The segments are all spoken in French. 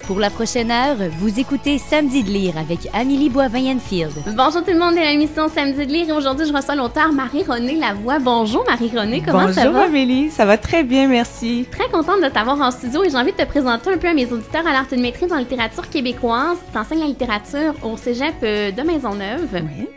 Pour la prochaine heure, vous écoutez Samedi de lire avec Amélie Boivin-Enfield. Bonjour tout le monde de l'émission Samedi de lire et aujourd'hui je reçois l'auteure Marie-Renée Lavoie. Bonjour Marie-Renée, comment ça va? Bonjour Amélie, ça va très bien, merci. Très contente de t'avoir en studio et j'ai envie de te présenter un peu à mes auditeurs. Alors, tu as une maîtrise en littérature québécoise, tu enseignes la littérature au cégep de Maisonneuve. Oui.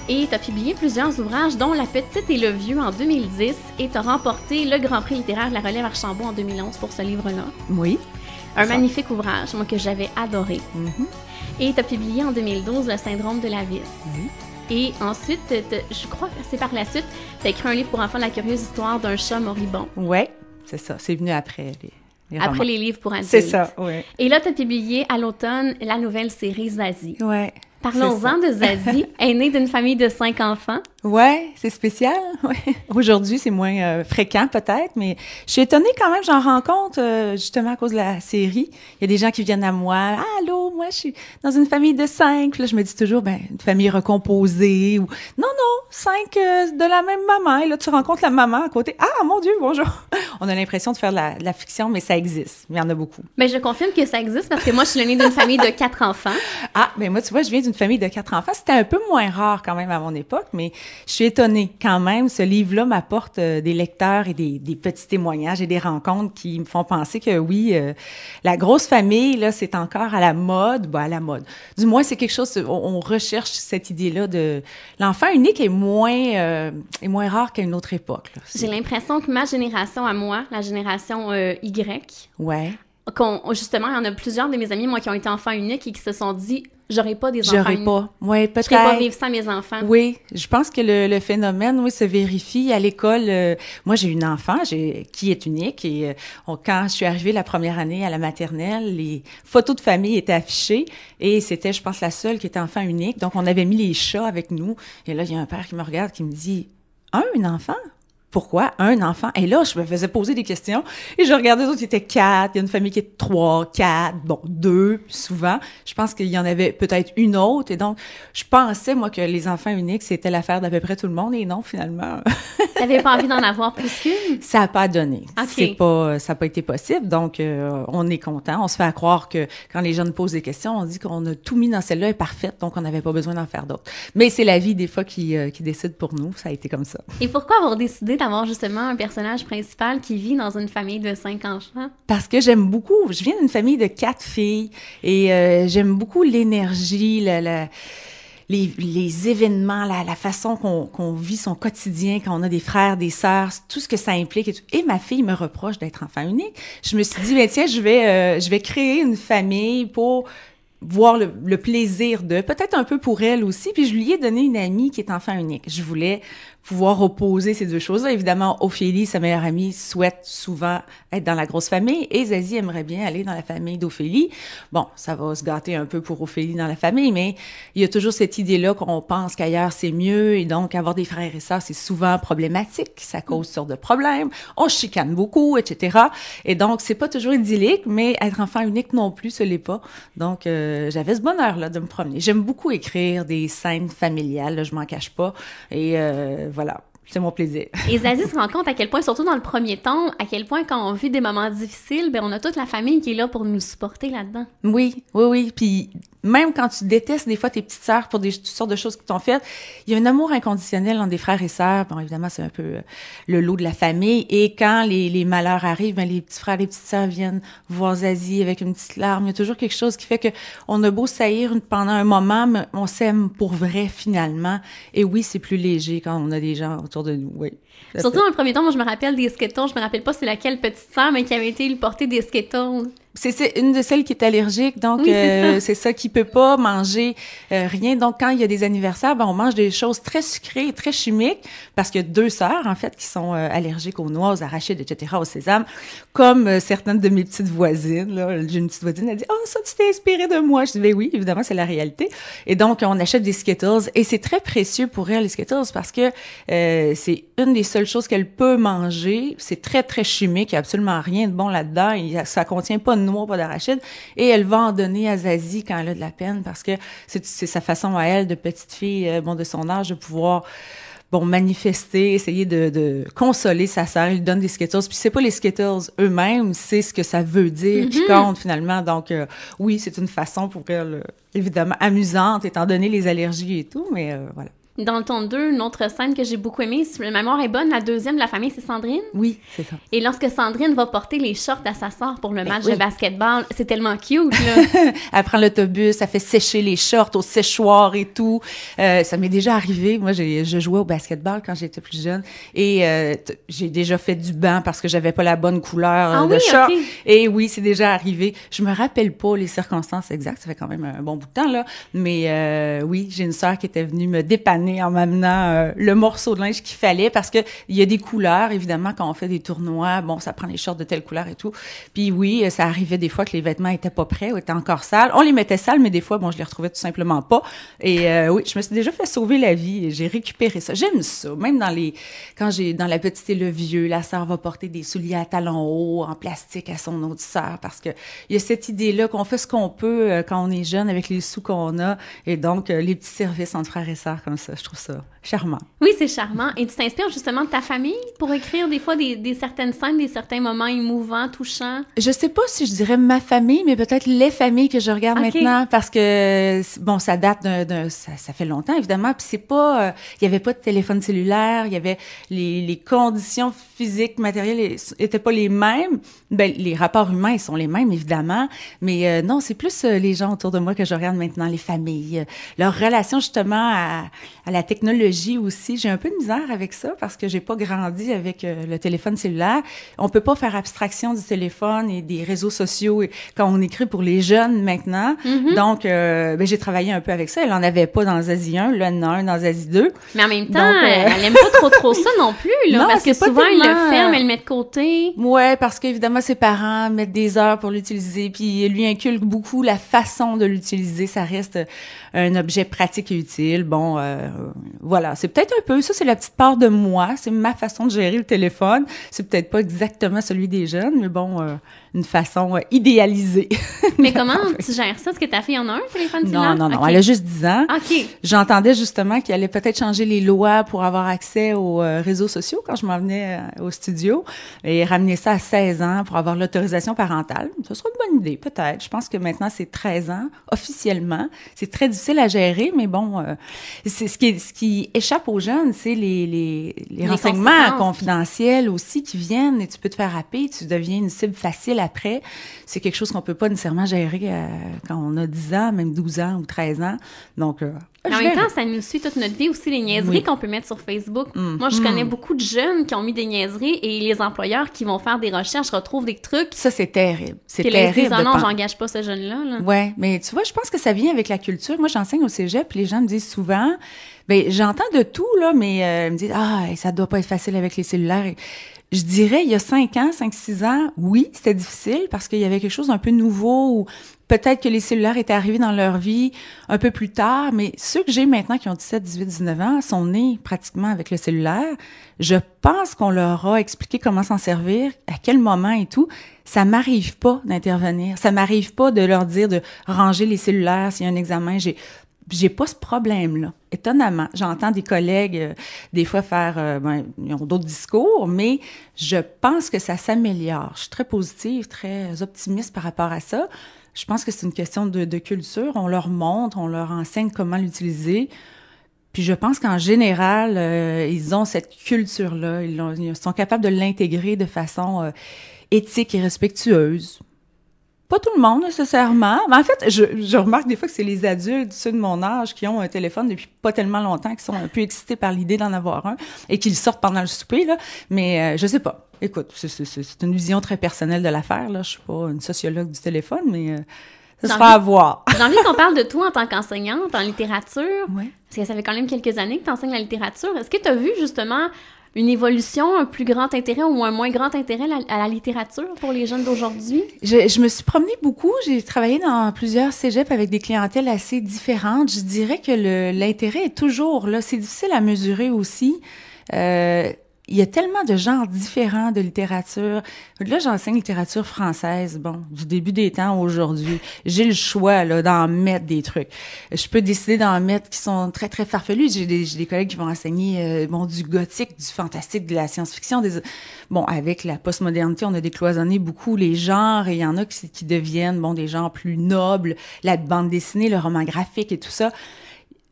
Et tu as publié plusieurs ouvrages, dont La Petite et le Vieux en 2010 et tu as remporté le Grand Prix littéraire de la Relève Archambault en 2011 pour ce livre-là. Oui. Un magnifique ouvrage, moi, que j'avais adoré. Et tu as publié en 2012 Le Syndrome de la vis. Et ensuite, je crois que c'est par la suite, tu as écrit un livre pour enfants, La curieuse histoire d'un chat moribond. Oui, c'est ça. C'est venu après les romans. Après les livres pour adultes. C'est ça, oui. Et là, tu as publié à l'automne la nouvelle série Zazie. Oui. Parlons-en de Zazie, aînée d'une famille de 5 enfants. Ouais, c'est spécial. Ouais. Aujourd'hui, c'est moins fréquent peut-être, mais je suis étonnée quand même. J'en rencontre justement à cause de la série. Il y a des gens qui viennent à moi. Ah, allô, moi, je suis dans une famille de 5. Puis là, je me dis toujours, une famille recomposée. Ou non, 5 de la même maman. Et là, tu rencontres la maman à côté. Ah, mon Dieu, bonjour. On a l'impression de faire de la fiction, mais ça existe. Il y en a beaucoup. Mais je confirme que ça existe parce que moi, je suis l'aînée d'une famille de 4 enfants. Ah, ben moi, tu vois, je viens d'une famille de 4 enfants. C'était un peu moins rare quand même à mon époque, mais je suis étonnée quand même. Ce livre-là m'apporte des lecteurs et des petits témoignages et des rencontres qui me font penser que oui, la grosse famille, là, c'est encore à la mode. À la mode. Du moins, c'est quelque chose, on recherche cette idée-là de... L'enfant unique est moins rare qu'à une autre époque. Là. J'ai l'impression que ma génération à moi, la génération Y... Ouais. Justement, il y en a plusieurs de mes amis, moi, qui ont été enfants uniques et qui se sont dit « J'aurais pas des enfants uniques. » J'aurais pas. Ouais, peut-être. Je ne pas vivre sans mes enfants. Oui, je pense que le phénomène, oui, se vérifie à l'école. Moi, j'ai une enfant qui est unique et quand je suis arrivée la première année à la maternelle, les photos de famille étaient affichées et c'était, je pense, la seule qui était enfant unique. Donc, on avait mis les chats avec nous. Et là, il y a un père qui me regarde qui me dit « Un enfant? » Pourquoi un enfant? Et là, je me faisais poser des questions et je regardais les autres, il y était 4, il y a une famille qui est 3, 4, 2, souvent. Je pense qu'il y en avait peut-être une autre. Et donc, je pensais, moi, que les enfants uniques, c'était l'affaire d'à peu près tout le monde. Et non, finalement. T'avais pas envie d'en avoir plus qu'une? Ça n'a pas donné. Okay. Ça n'a pas été possible. Donc, on est content. On se fait à croire que quand les jeunes posent des questions, on dit qu'on a tout mis dans celle-là, elle est parfaite, donc on n'avait pas besoin d'en faire d'autres. Mais c'est la vie, des fois, qui décide pour nous. Ça a été comme ça. Et pourquoi avoir décidé d'avoir justement un personnage principal qui vit dans une famille de 5 enfants? Parce que j'aime beaucoup. Je viens d'une famille de 4 filles et j'aime beaucoup l'énergie, les événements, la façon qu'on vit son quotidien quand on a des frères, des sœurs, tout ce que ça implique. Et ma fille me reproche d'être enfant unique. Je me suis dit, tiens, je vais créer une famille pour voir le plaisir de, peut-être un peu pour elle aussi. Puis je lui ai donné une amie qui est enfant unique. Je voulais pouvoir opposer ces deux choses-là. Évidemment, Ophélie, sa meilleure amie, souhaite souvent être dans la grosse famille et Zazie aimerait bien aller dans la famille d'Ophélie. Bon, ça va se gâter un peu pour Ophélie dans la famille, mais il y a toujours cette idée-là qu'on pense qu'ailleurs c'est mieux et donc avoir des frères et sœurs, c'est souvent problématique. Ça cause toutes sortes de problèmes. On se chicane beaucoup, etc. Et donc, c'est pas toujours idyllique, mais être enfant unique non plus, ce l'est pas. Donc, j'avais ce bonheur-là de me promener. J'aime beaucoup écrire des scènes familiales, là, je m'en cache pas. Et voilà, c'est mon plaisir. Et Zazie se rend compte à quel point, surtout dans le premier temps, à quel point quand on vit des moments difficiles, on a toute la famille qui est là pour nous supporter là-dedans. Oui. Puis même quand tu détestes des fois tes petites sœurs pour toutes sortes de choses qui t'ont faites, il y a un amour inconditionnel entre des frères et sœurs. Bon, évidemment, c'est un peu le lot de la famille. Et quand les malheurs arrivent, les petits frères, les petites sœurs viennent voir Zazie avec une petite larme. Il y a toujours quelque chose qui fait que on a beau saillir pendant un moment, mais on s'aime pour vrai finalement. Et oui, c'est plus léger quand on a des gens autour de nous. Oui. Surtout dans le premier temps, moi, je me rappelle des Skittles. Je me rappelle pas c'est laquelle petite sœur, mais qui avait été lui porter des Skittles. C'est une de celles qui est allergique, donc oui, c'est ça qui peut pas manger rien. Donc quand il y a des anniversaires, on mange des choses très sucrées et très chimiques parce qu'il y a 2 sœurs en fait qui sont allergiques aux noix, aux arachides, etc., au sésame, comme certaines de mes petites voisines. Là, j'ai une petite voisine, elle dit ça tu t'es inspirée de moi. Je dis oui, évidemment c'est la réalité. Et donc on achète des Skittles et c'est très précieux pour elle les Skittles parce que c'est une des seules choses qu'elle peut manger. C'est très très chimique, il y a absolument rien de bon là-dedans. Ça contient pas de noix, pas d'arachide, et elle va en donner à Zazie quand elle a de la peine parce que c'est sa façon à elle de petite fille, de son âge, de pouvoir manifester, essayer de consoler sa sœur. Il lui donne des Skittles. Puis c'est pas les Skittles eux-mêmes, c'est ce que ça veut dire qui compte finalement. Donc oui, c'est une façon pour elle, évidemment, amusante, étant donné les allergies et tout, mais voilà. Dans le tome 2, une autre scène que j'ai beaucoup aimée, si ma mémoire est bonne, la deuxième de la famille, c'est Sandrine. Oui, c'est ça. Et lorsque Sandrine va porter les shorts à sa sœur pour le match de basketball, c'est tellement cute, là. Elle prend l'autobus, elle fait sécher les shorts au séchoir et tout. Ça m'est déjà arrivé. Moi, je jouais au basketball quand j'étais plus jeune et j'ai déjà fait du banc parce que j'avais pas la bonne couleur de short. Okay. Et oui, c'est déjà arrivé. Je me rappelle pas les circonstances exactes. Ça fait quand même un bon bout de temps, là. Mais oui, j'ai une sœur qui était venue me dépanner en m'amenant le morceau de linge qu'il fallait parce que il y a des couleurs, évidemment, quand on fait des tournois, bon, ça prend les shorts de telle couleur et tout. Puis oui, ça arrivait des fois que les vêtements étaient pas prêts ou étaient encore sales. On les mettait sales, mais des fois, bon, je les retrouvais tout simplement pas. Et oui, je me suis déjà fait sauver la vie et j'ai récupéré ça. J'aime ça. Même quand j'ai dans La Petite et le Vieux, la sœur va porter des souliers à talons hauts en plastique à son autre sœur parce que il y a cette idée-là qu'on fait ce qu'on peut quand on est jeune avec les sous qu'on a et donc les petits services entre frères et sœurs comme ça. Je trouve ça charmant. Oui, c'est charmant. Et tu t'inspires justement de ta famille pour écrire des fois des certaines scènes, des certains moments émouvants, touchants? Je sais pas si je dirais ma famille, mais peut-être les familles que je regarde maintenant parce que, bon, ça date ça fait longtemps, évidemment, puis c'est pas, il y avait pas de téléphone cellulaire, il y avait les conditions physiques, matérielles étaient pas les mêmes. Ben, les rapports humains, ils sont les mêmes, évidemment, mais non, c'est plus les gens autour de moi que je regarde maintenant, les familles, leur relation justement à la technologie aussi. J'ai un peu de misère avec ça parce que j'ai pas grandi avec le téléphone cellulaire. On peut pas faire abstraction du téléphone et des réseaux sociaux quand on écrit pour les jeunes maintenant. Donc, ben, j'ai travaillé un peu avec ça. Elle en avait pas dans Zazie 1, là, elle en a un dans Zazie 2. Mais en même temps, elle aime pas trop ça non plus, là. Non, parce que souvent, elle le ferme, elle le met de côté. Ouais, parce qu'évidemment, ses parents mettent des heures pour l'utiliser, puis lui inculquent beaucoup la façon de l'utiliser. Ça reste un objet pratique et utile. Bon, voilà, c'est peut-être un peu ça, c'est la petite part de moi, c'est ma façon de gérer le téléphone. C'est peut-être pas exactement celui des jeunes, mais bon, une façon idéalisée. Mais comment tu gères ça? Est-ce que ta fille en a un téléphone cellulaire? Non, okay. Elle a juste 10 ans. OK. J'entendais justement qu'il allait peut-être changer les lois pour avoir accès aux réseaux sociaux quand je m'en venais au studio et ramener ça à 16 ans pour avoir l'autorisation parentale. Ce serait une bonne idée, peut-être. Je pense que maintenant, c'est 13 ans, officiellement. C'est très difficile à gérer, mais bon, c'est ce qui échappe aux jeunes, c'est les renseignements confidentiels aussi qui viennent et tu peux te faire happer, tu deviens une cible facile après. C'est quelque chose qu'on peut pas nécessairement gérer quand on a 10 ans, même 12 ans ou 13 ans. Donc, en même temps, ça nous suit toute notre vie aussi, les niaiseries qu'on peut mettre sur Facebook. Moi, je connais beaucoup de jeunes qui ont mis des niaiseries et les employeurs qui vont faire des recherches retrouvent des trucs. Ça, c'est terrible. C'est terrible. Non, j'engage pas ce jeune-là. Ouais, mais tu vois, je pense que ça vient avec la culture. Moi, j'enseigne au cégep, puis les gens me disent souvent, ben j'entends de tout, là, mais ils me disent, ça doit pas être facile avec les cellulaires. Je dirais, il y a 5-6 ans, oui, c'était difficile parce qu'il y avait quelque chose d'un peu nouveau ou peut-être que les cellulaires étaient arrivés dans leur vie un peu plus tard, mais ceux que j'ai maintenant qui ont 17, 18, 19 ans sont nés pratiquement avec le cellulaire. Je pense qu'on leur a expliqué comment s'en servir, à quel moment et tout. Ça m'arrive pas d'intervenir. Ça m'arrive pas de leur dire de ranger les cellulaires s'il y a un examen. J'ai pas ce problème-là. Étonnamment, j'entends des collègues des fois faire, ils ont d'autres discours, mais je pense que ça s'améliore. Je suis très positive, très optimiste par rapport à ça. Je pense que c'est une question de culture. On leur montre, on leur enseigne comment l'utiliser. Puis je pense qu'en général, ils ont cette culture-là. Ils sont capables de l'intégrer de façon éthique et respectueuse. Pas tout le monde, nécessairement. Mais en fait, je remarque des fois que c'est les adultes, ceux de mon âge, qui ont un téléphone depuis pas tellement longtemps, qui sont un peu excités par l'idée d'en avoir un et qui le sortent pendant le souper, là. Mais je sais pas. Écoute, c'est une vision très personnelle de l'affaire, là. Je suis pas une sociologue du téléphone, mais ça sera à voir. J'ai envie qu'on parle de toi en tant qu'enseignante en littérature. Oui. Parce que ça fait quand même quelques années que tu enseignes la littérature. Est-ce que tu as vu, justement, une évolution, un plus grand intérêt ou un moins grand intérêt à la littérature pour les jeunes d'aujourd'hui? Je me suis promenée beaucoup. J'ai travaillé dans plusieurs cégeps avec des clientèles assez différentes. Je dirais que l'intérêt est toujours là. C'est difficile à mesurer aussi. Il il y a tellement de genres différents de littérature. Là, j'enseigne littérature française, bon, du début des temps aujourd'hui. J'ai le choix, là, d'en mettre des trucs. Je peux décider d'en mettre qui sont très, très farfelus. J'ai des collègues qui vont enseigner, bon, du gothique, du fantastique, de la science-fiction. Bon, avec la postmodernité, on a décloisonné beaucoup les genres et il y en a qui deviennent, bon, des genres plus nobles, la bande dessinée, le roman graphique et tout ça.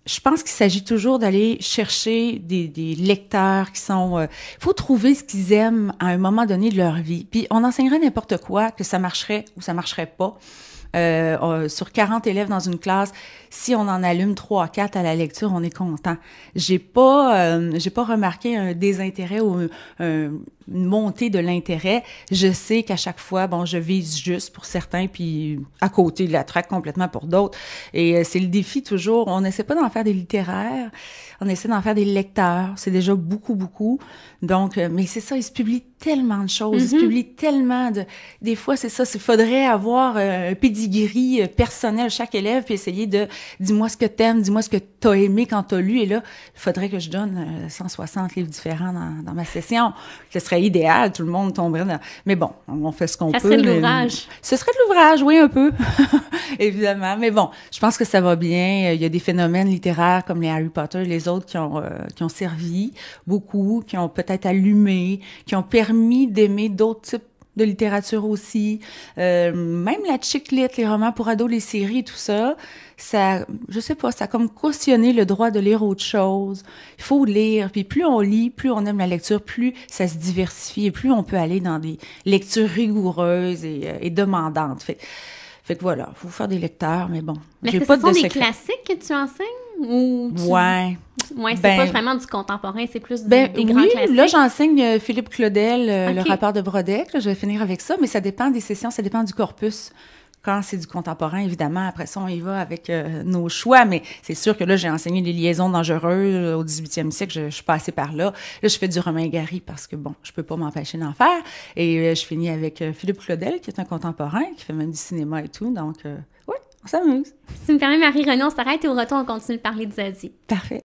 Je pense qu'il s'agit toujours d'aller chercher des lecteurs qui sont... faut trouver ce qu'ils aiment à un moment donné de leur vie. Puis on enseignerait n'importe quoi, que ça marcherait ou ça marcherait pas. Sur 40 élèves dans une classe, si on en allume 3 à 4 à la lecture, on est content. J'ai pas remarqué un désintérêt ou une montée de l'intérêt. Je sais qu'à chaque fois, bon, je vise juste pour certains, puis à côté de la traque complètement pour d'autres. Et c'est le défi toujours. On n'essaie pas d'en faire des littéraires, on essaie d'en faire des lecteurs. C'est déjà beaucoup, beaucoup. Donc, mais c'est ça, il se publie tellement de choses, il se publie tellement de... Des fois, c'est ça, il faudrait avoir un pedigree personnel chaque élève, puis essayer de... Dis-moi ce que t'aimes, dis-moi ce que t'as aimé quand t'as lu. Et là, il faudrait que je donne 160 livres différents dans ma session. Ce serait idéal, tout le monde tomberait dans... Mais bon, on fait ce qu'on peut. Ça serait de l'ouvrage. Ce serait de l'ouvrage, oui, un peu, évidemment. Mais bon, je pense que ça va bien. Il y a des phénomènes littéraires comme les Harry Potter, les autres qui ont servi beaucoup, qui ont peut-être allumé, qui ont permis d'aimer d'autres types de littérature aussi. Même la chick lit, les romans pour ados, les séries, tout ça, je sais pas, ça a comme cautionné le droit de lire autre chose. Il faut lire, puis plus on lit, plus on aime la lecture, plus ça se diversifie et plus on peut aller dans des lectures rigoureuses et demandantes. Fait que voilà, faut faire des lecteurs, mais bon. Mais est-ce que ce sont des classiques que tu enseignes? Ou Ouais. Ouais, c'est pas vraiment du contemporain, c'est plus des grands classiques. Là, j'enseigne Philippe Claudel, le rapport de Brodeck. Là, je vais finir avec ça, mais ça dépend des sessions, ça dépend du corpus. Quand c'est du contemporain, évidemment, après ça, on y va avec nos choix, mais c'est sûr que là, j'ai enseigné les liaisons dangereuses au 18e siècle, je suis passée par là. Là, je fais du Romain Gary parce que, bon, je peux pas m'empêcher d'en faire. Et je finis avec Philippe Claudel, qui est un contemporain, qui fait même du cinéma et tout, donc, oui, on s'amuse. Si tu me permets, Marie-Renée, on s'arrête et au retour, on continue de parler de Zadie. Parfait.